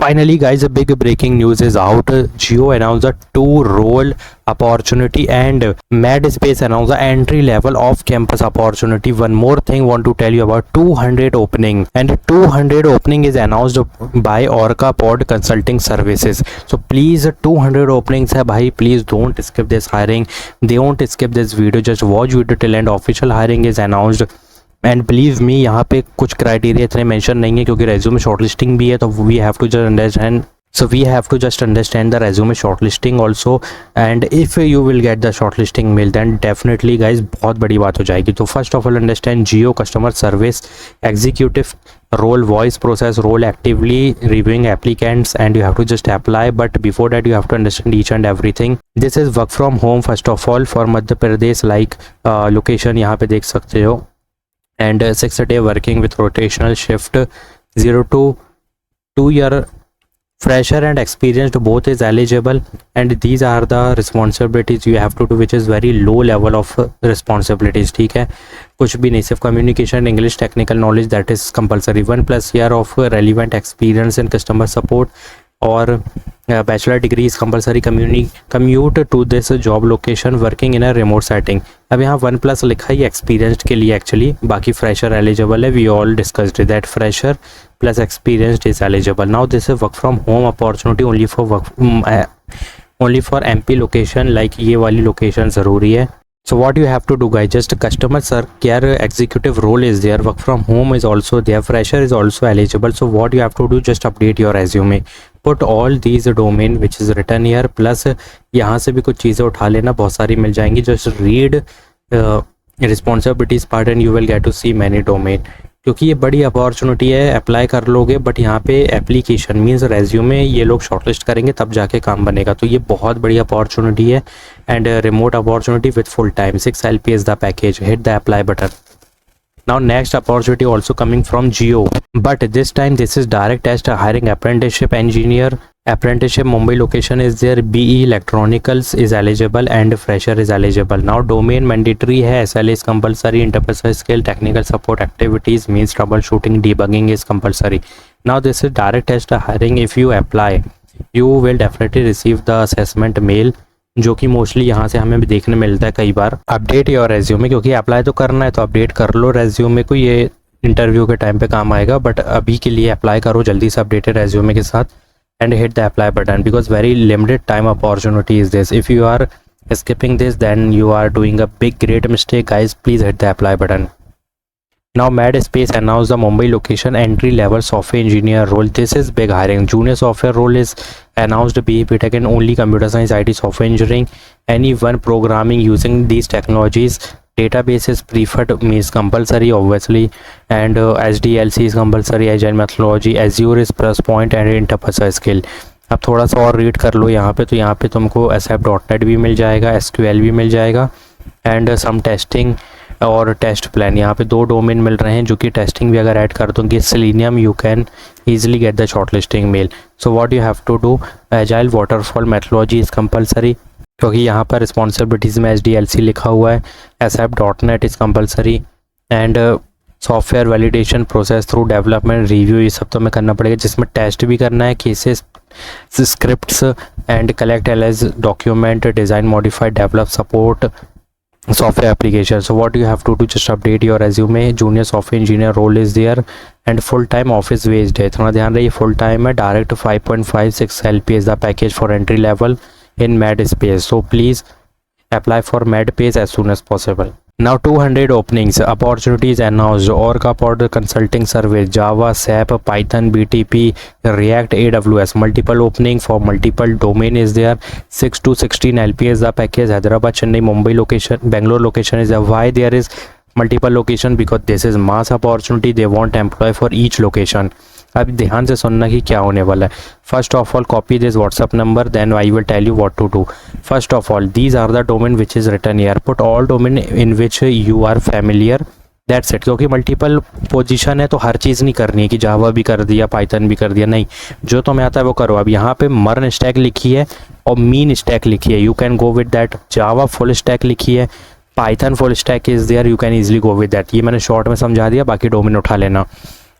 Finally, guys, a big breaking news is out. Jio announced a two-role opportunity and MedSpace announced the entry level off-campus opportunity. One more thing, want to tell you about 200 opening, and 200 opening is announced by Orca Pod Consulting Services. So please, 200 openings है भाई. Please don't skip this hiring. Don't skip this video. Just watch video till end. Official hiring is announced. And believe me, यहाँ पे कुछ criteria इतने mention नहीं है क्योंकि resume shortlisting भी है, तो we have to just understand the resume shortlisting also. And if you will get the shortlisting mail then definitely guys बहुत बड़ी बात हो जाएगी. तो first of all understand Jio customer service executive role, voice process role, actively reviewing applicants, and you have to just apply. But before that you have to understand each and everything. This is work from home first of all for Madhya Pradesh, like location यहाँ पे देख सकते हो. And 6 day working with rotational shift, 0 to 2 year fresher and experienced both is eligible. And these are the responsibilities you have to do, which is very low level of responsibilities. ठीक है, कुछ भी नहीं, सिर्फ communication, English, technical knowledge, that is compulsory. 1+ year of relevant experience in customer support or bachelor degree is compulsory. Commute to this job location working in a remote setting. अब यहाँ 1+ लिखा ही experienced के लिए एक्चुअली, बाकी fresher eligible है. We all discussed that fresher plus experienced is eligible. Now this is work from home opportunity only for MP location, like ये वाली location ज़रूरी है. So what you have to do guys, just customer care executive role is there, work from home is also there, fresher is also eligible. So what you have to do, just update your resume, put all these domain which is written here, plus यहाँ से भी कुछ चीज़ें उठा लेना, बहुत सारी मिल जाएंगी. just read responsibilities part and you will get to see many domain. क्योंकि ये बड़ी अपॉर्चुनिटी है, अप्लाई कर लोगे, बट यहाँ पे एप्लीकेशन मीन्स रेज्यूमे ये लोग शॉर्टलिस्ट करेंगे तब जाके काम बनेगा. तो ये बहुत बड़ी अपॉर्चुनिटी है. And remote opportunity with full time, 6 LP is the package. Hit the apply button. Now next opportunity also coming from Jio, but this time this is direct test hiring apprenticeship engineer. Apprenticeship Mumbai location is there. BE electronicals is eligible and fresher is eligible. Now domain mandatory है, SL is compulsory, interpersonal skill, technical support activities means troubleshooting, debugging is compulsory. Now this is direct test hiring. If you apply, you will definitely receive the assessment mail, जो कि mostly यहाँ से हमें भी देखने मिलता है कई बार. अपडेट योर रेज्यूमे, क्योंकि अप्लाई तो करना है तो अपडेट कर लो रेज्यूमे को, ये इंटरव्यू के टाइम पे काम आएगा. बट अभी के लिए अप्लाई करो जल्दी से अपडेटेड रेज्यूमे के साथ. And hit the apply button because very limited time opportunity is this. If you are skipping this then you are doing a big great mistake guys. Please hit the apply button. Now MedSpace announced the Mumbai location entry level software engineer role. This is big hiring. Junior software role is announced. BE Tech and only computer science, IT, software engineering, anyone programming using these technologies. Database is preferred, means compulsory obviously, and SDLC is compulsory, agile methodology, Azure is plus point and interpersonal skill. अब थोड़ा सा और read कर लो यहाँ पे, तो यहाँ पे तुमको ASP.NET भी मिल जाएगा, SQL भी मिल जाएगा, एंड सम टेस्टिंग और टेस्ट प्लान. यहाँ पे 2 डोमेन मिल रहे हैं जो कि टेस्टिंग भी अगर ऐड कर दोगे selenium, you can easily get the short listing mail. So what you have to do, agile waterfall methodology is compulsory, क्योंकि यहाँ पर रिस्पॉन्सिबिलिटीज़ में SDLC लिखा हुआ है. ASP.NET is compulsory and software validation process through development review, ये सब तो हमें करना पड़ेगा, जिसमें टेस्ट भी करना है, cases, scripts and collect LS document, design, modify, develop, support software application. So what you have to do, just update your resume. Junior software engineer role is there and full time office based है. थोड़ा ध्यान रहे, full time है, direct 5.56 LP is the package for entry level in MedSpace. So please apply for MedSpace as soon as possible. Now 200 openings, opportunities announced. Orca Pod Consulting Service, Java, SAP, Python, BTP, React, AWS. Multiple opening for multiple domain is there. 6 to 16 LP is the package. Hyderabad, Chennai, Mumbai location, Bangalore location is there. Why there is multiple location? Because this is mass opportunity. They want employee for each location. अब ध्यान से सुनना कि क्या होने वाला है. First of all copy this WhatsApp number, then I will tell you what to do. First of all these are the domain which is written here. Put all domain in which you are familiar, that's it. क्योंकि multiple position है तो हर चीज़ नहीं करनी है कि जावा भी कर दिया, पाइथन भी कर दिया, नहीं, जो तुम्हें आता है वो करो. अब यहाँ पे मर्न स्टैक लिखी है और मीन स्टैक लिखी है, you can go with that. Java full stack लिखी है, Python full stack is there, you can easily go with that. ये मैंने शॉर्ट में समझा दिया, बाकी डोमेन उठा लेना.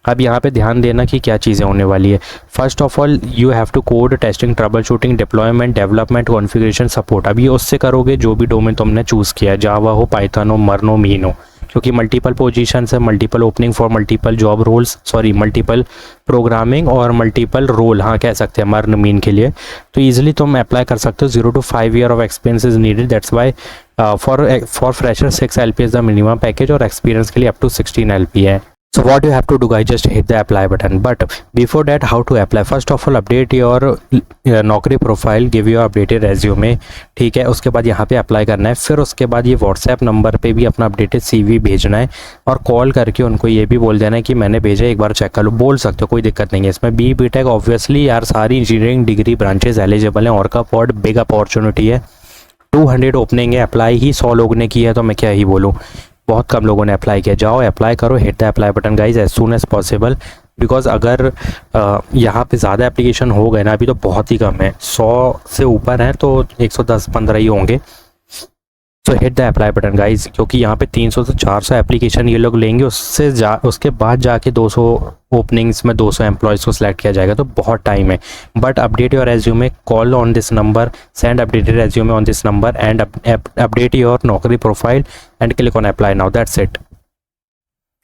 अब यहाँ पे ध्यान देना कि क्या चीज़ें होने वाली है। First of all you have to code, testing, troubleshooting, deployment, development, configuration, support. अब ये उससे करोगे जो भी डोमेन तुमने चूज़ किया है, जावा हो, पाइथन हो, मर्न हो, मीन हो, क्योंकि मल्टीपल पोजीशन है, multiple opening for multiple job roles, sorry multiple programming और मल्टीपल रोल, हाँ कह सकते हैं मर्न मीन के लिए। तो ईजिली तुम अप्लाई कर सकते हो। 0 to 5 year of experience is needed, that's why for fresher 6 LP is the minimum package, और एक्सपीरियंस के लिए अप टू 16 LP है। So what you have to do guys, just hit the apply button. But before that, how to apply? First of all, update your नौकरी profile, give your updated resume, ठीक है। उसके बाद यहाँ पे apply करना है। फिर उसके बाद ये व्हाट्सएप नंबर पे भी अपना अपडेटेड CV भेजना है, और कॉल करके उनको ये भी बोल देना है कि मैंने भेजा, एक बार चेक कर लो। बोल सकते हो, कोई दिक्कत नहीं है इसमें। BTech ऑब्वियसली यार सारी इंजीनियरिंग डिग्री ब्रांचेज एलिजिबल हैं, और का पॉड बिग अपॉर्चुनिटी है। 200 ओपनिंग है, अप्लाई ही 100 लोगों ने किया है, तो मैं क्या ही बोलूँ, बहुत कम लोगों ने अप्लाई किया। जाओ अप्लाई करो, hit the apply button guys as soon as possible, because अगर यहाँ पे ज़्यादा एप्लीकेशन हो गए ना, अभी तो बहुत ही कम है, 100 से ऊपर हैं तो 110-15 ही होंगे। सो hit the apply button guys, क्योंकि यहाँ पे 300 से 400 एप्लीकेशन ये लोग लेंगे, उसके बाद जाके 200 ओपनिंग्स में 200 एम्प्लॉयज़ को सिलेक्ट किया जाएगा, तो बहुत टाइम है। But update your resume, call on this number, send updated resume on this number, and update your Naukri profile and click on apply now, that's it.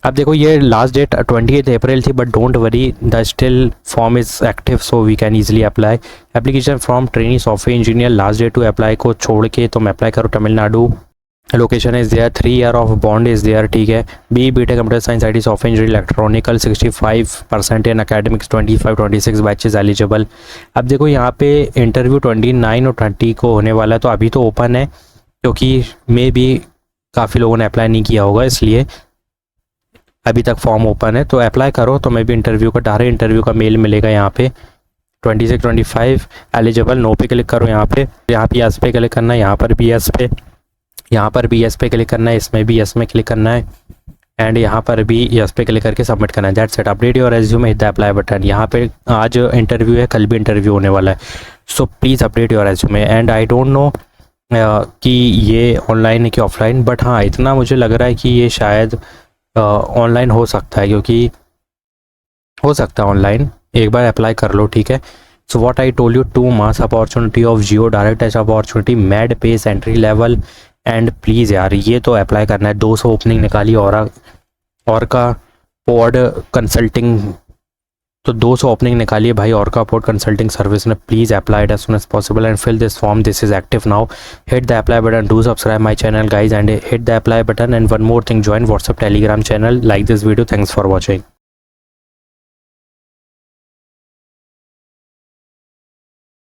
अब देखो ये लास्ट डेट 28 अप्रैल थी, but don't worry, the still form is active, so we can easily apply. Application from trainee software engineer, last date to apply को छोड़ के तुम apply करो Tamil Nadu, location is there, 3 year of bond is there, ठीक है। BTech computer science, IT software engineer, electronical 65% in academics, 25-26 batches eligible. अब देखो यहाँ पे इंटरव्यू 29 और 30 को होने वाला है, तो अभी तो ओपन है, क्योंकि मे भी काफ़ी लोगों ने अप्लाई नहीं किया होगा, इसलिए अभी तक फॉर्म ओपन है। तो अप्लाई करो, तो मैं भी इंटरव्यू का डायरेक्ट इंटरव्यू का मेल मिलेगा यहाँ पे। 26-25 एलिजिबल, नो पे क्लिक करो, यहाँ पे यस पे क्लिक करना है, यहाँ पर भी यस पे, यहाँ पर भी यस पे क्लिक करना है, इसमें भी यस में क्लिक करना है, एंड यहाँ पर भी यस पे क्लिक करके सबमिट करना है, that's it. Update your resume, hit the apply button. यहाँ पे आज इंटरव्यू है, कल भी इंटरव्यू होने वाला है, so please update your resume. And I don't know कि ये ऑनलाइन है कि ऑफलाइन, बट हाँ इतना मुझे लग रहा है कि ये शायद ऑनलाइन हो सकता है, क्योंकि हो सकता है ऑनलाइन। एक बार अप्लाई कर लो, ठीक है। So what I told you, 2 mass opportunity of Jio, direct touch opportunity, mad pace, entry level, and please यार ये तो अप्लाई करना है। 200 ओपनिंग निकाली, और का पॉड कंसल्टिंग, तो 200 ओपनिंग निकालिए भाई, और का पॉड कंसल्टिंग सर्विस ने। Please apply it as soon as possible and fill this form, this is active now. Hit the apply button, do subscribe my channel guys, and hit the apply button. And one more thing, join WhatsApp Telegram channel, like this video, thanks for watching.